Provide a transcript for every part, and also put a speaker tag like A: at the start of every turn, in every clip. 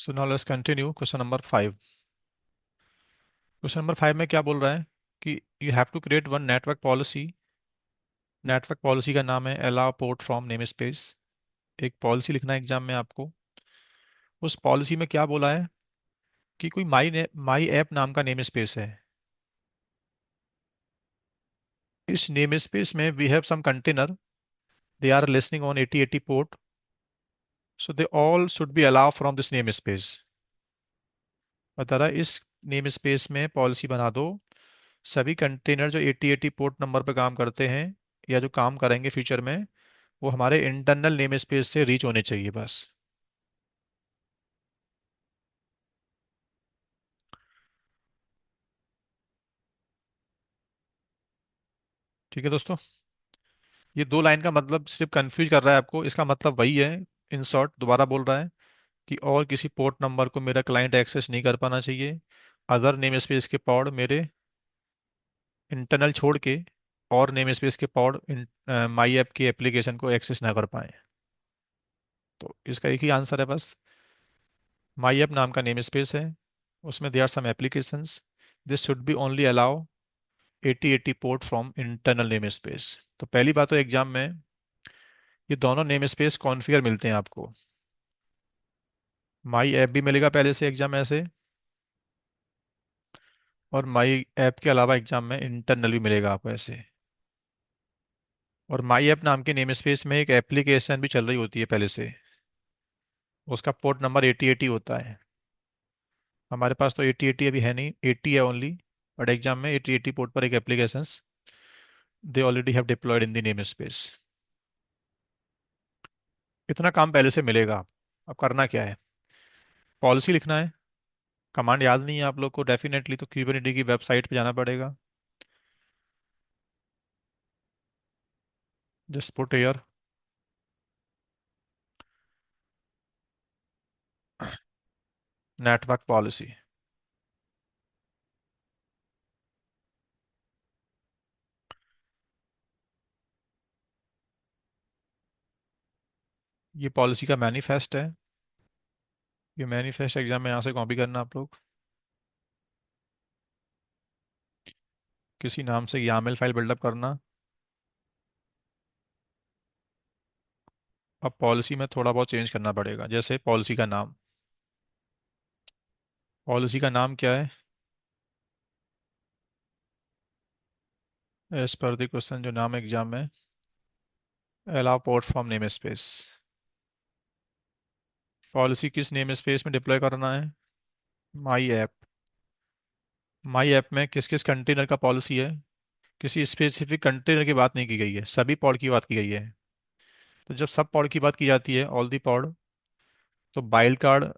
A: So now let's continue question number 5। Question number 5 में क्या बोल रहा है कि you have to create one network policy. Network policy का नाम है allow port from name space. एक पॉलिसी लिखना है एग्जाम में आपको। उस पॉलिसी में क्या बोला है कि कोई माई ऐप नाम का नेम स्पेस है। इस नेम स्पेस में we have some container, they are listening on 8080 port, so they all should be allow from this name space. बता रहा है इस नेम स्पेस में पॉलिसी बना दो, सभी कंटेनर जो 8080 पोर्ट नंबर पर काम करते हैं या जो काम करेंगे फ्यूचर में, वो हमारे इंटरनल नेम स्पेस से रीच होने चाहिए बस। ठीक है दोस्तों, ये दो लाइन का मतलब सिर्फ कंफ्यूज कर रहा है आपको, इसका मतलब वही है। इन शॉर्ट दोबारा बोल रहा है कि और किसी पोर्ट नंबर को मेरा क्लाइंट एक्सेस नहीं कर पाना चाहिए, अदर नेम स्पेस के पॉड मेरे इंटरनल छोड़ के और नेम स्पेस के पॉड माई ऐप की एप्लीकेशन को एक्सेस ना कर पाए। तो इसका एक ही आंसर है बस। माई ऐप नाम का नेम स्पेस है, उसमें they are some applications, this should be only allow 8080 port from internal name space. तो पहली बात तो एग्जाम में ये दोनों नेम स्पेस कॉन्फ़िगर मिलते हैं आपको। माई ऐप भी मिलेगा पहले से एग्जाम में ऐसे, और माई ऐप के अलावा एग्जाम में इंटरनल भी मिलेगा आपको ऐसे। और माई ऐप नाम के नेम स्पेस में एक एप्लीकेशन भी चल रही होती है पहले से, उसका पोर्ट नंबर 8080 होता है। हमारे पास तो 8080 अभी है नहीं, 80 है ओनली, बट एग्जाम में 8080 पोर्ट पर एक application they already have deployed in the name space. इतना काम पहले से मिलेगा। अब करना क्या है, पॉलिसी लिखना है। कमांड याद नहीं है आप लोग को डेफिनेटली, तो क्यूबरनेटी की वेबसाइट पे जाना पड़ेगा। Just put here network policy. ये पॉलिसी का मैनिफेस्ट है। ये मैनिफेस्ट एग्जाम में यहाँ से कॉपी करना आप लोग, किसी नाम से यामेल फाइल बिल्डअप करना। अब पॉलिसी में थोड़ा बहुत चेंज करना पड़ेगा, जैसे पॉलिसी का नाम। पॉलिसी का नाम क्या है, एज पर द क्वेश्चन जो नाम एग्जाम में, allow port from name space. Policy किस नेम स्पेस में डिप्लॉय करना है, माई ऐप। माई ऐप में किस किस कंटेनर का पॉलिसी है, किसी स्पेसिफिक कंटेनर की बात नहीं की गई है, सभी पॉड की बात की गई है। तो जब सब पॉड की बात की जाती है, ऑल दी पॉड, तो बाइल्ड कार्ड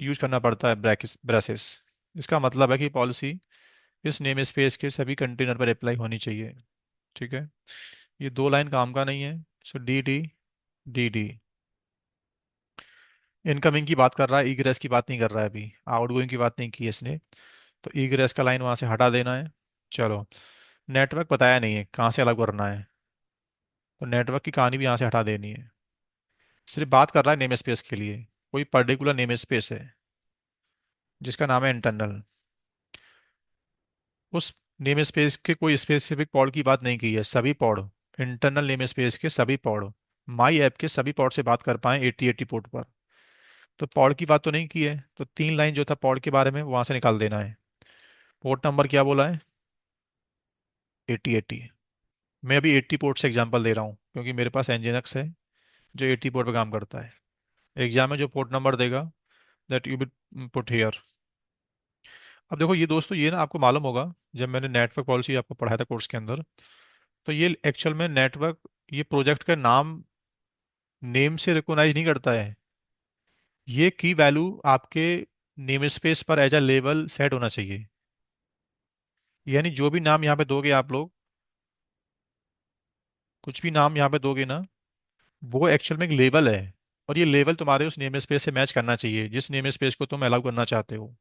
A: यूज करना पड़ता है, ब्रेसेस। इसका मतलब है कि पॉलिसी इस नेम स्पेस के सभी कंटेनर पर अप्लाई होनी चाहिए। ठीक है, ये दो लाइन काम का नहीं है। So D D D D incoming की बात कर रहा है, ईग्रेस की बात नहीं कर रहा है अभी, आउटगोइंग की बात नहीं की है इसने। तो ईग्रेस का लाइन वहां से हटा देना है। चलो, नेटवर्क बताया नहीं है कहाँ से अलग करना है, तो नेटवर्क की कहानी भी यहाँ से हटा देनी है। सिर्फ बात कर रहा है नेम स्पेस के लिए, कोई पर्टिकुलर नेम स्पेस है जिसका नाम है इंटरनल, उस नेम स्पेस के कोई स्पेसिफिक पॉड की बात नहीं की है, सभी पॉड, इंटरनल नेम स्पेस के सभी पॉड माई ऐप के सभी पॉड से बात कर पाए 8080 पोर्ट पर। तो पॉड की बात तो नहीं की है, तो तीन लाइन जो था पॉड के बारे में वहां से निकाल देना है। पोर्ट नंबर क्या बोला है, 8080। मैं अभी 80 पोर्ट से एग्जांपल दे रहा हूँ क्योंकि मेरे पास एनजीएनएक्स है जो 80 पोर्ट पर काम करता है। एग्जाम में जो पोर्ट नंबर देगा, that you will put here. अब देखो ये दोस्तों, ये ना आपको मालूम होगा, जब मैंने नेटवर्क पॉलिसी आपको पढ़ाया था कोर्स के अंदर, तो ये एक्चुअल में नेटवर्क, ये प्रोजेक्ट का नाम नेम से रिकॉग्नाइज नहीं करता है। ये की वैल्यू आपके नेम स्पेस पर एज अ लेवल सेट होना चाहिए। यानी जो भी नाम यहाँ पे दोगे आप लोग, कुछ भी नाम यहाँ पे दोगे ना, वो एक्चुअल में एक लेवल है, और ये लेवल तुम्हारे उस नेम स्पेस से मैच करना चाहिए जिस नेम स्पेस को तुम अलाउ करना चाहते हो।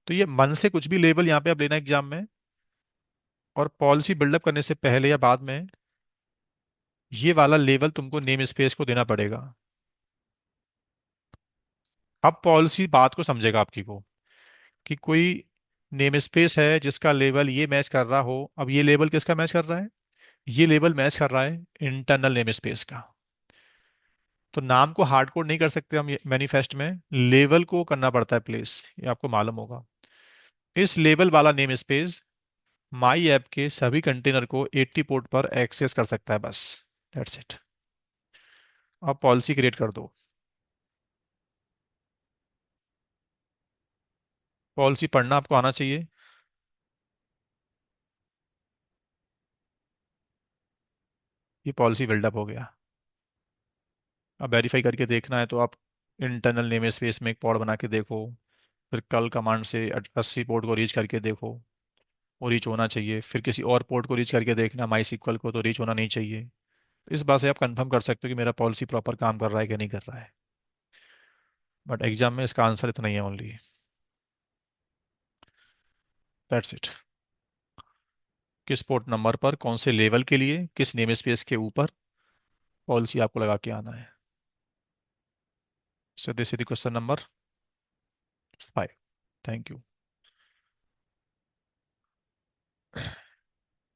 A: तो ये मन से कुछ भी लेवल यहाँ पे आप लेना एग्जाम में, और पॉलिसी बिल्डअप करने से पहले या बाद में ये वाला लेवल तुमको नेम स्पेस को देना पड़ेगा। अब पॉलिसी बात को समझेगा आपकी को, कि कोई नेम स्पेस है जिसका लेवल ये मैच कर रहा हो। अब ये लेवल किसका मैच कर रहा है? ये लेवल मैच कर रहा है इंटरनल नेम स्पेस का। तो नाम को हार्ड कोड नहीं कर सकते हम मैनिफेस्ट में, लेवल को करना पड़ता है प्लेस, ये आपको मालूम होगा। इस लेवल वाला नेम स्पेस माई ऐप के सभी कंटेनर को 80 पोर्ट पर एक्सेस कर सकता है, बस। That's it. अब पॉलिसी क्रिएट कर दो। पॉलिसी पढ़ना आपको आना चाहिए। ये पॉलिसी बिल्डअप हो गया। अब वेरीफाई करके देखना है तो आप इंटरनल नेम स्पेस में एक पॉड बना के देखो। फिर कल कमांड से 80 पोर्ट को रीच करके देखो, वो रीच होना चाहिए। फिर किसी और पोर्ट को रीच करके देखना माई सिक्वल को, तो रीच होना नहीं चाहिए। इस बात से आप कंफर्म कर सकते हो कि मेरा पॉलिसी प्रॉपर काम कर रहा है कि नहीं कर रहा है। बट एग्जाम में इसका आंसर इतना ही है ओनली। That's it. किस पोर्ट नंबर पर कौन से लेवल के लिए किस नेम स्पेस के ऊपर पॉलिसी आपको लगा के आना है। सीधे सीधे क्वेश्चन नंबर 5। Thank you.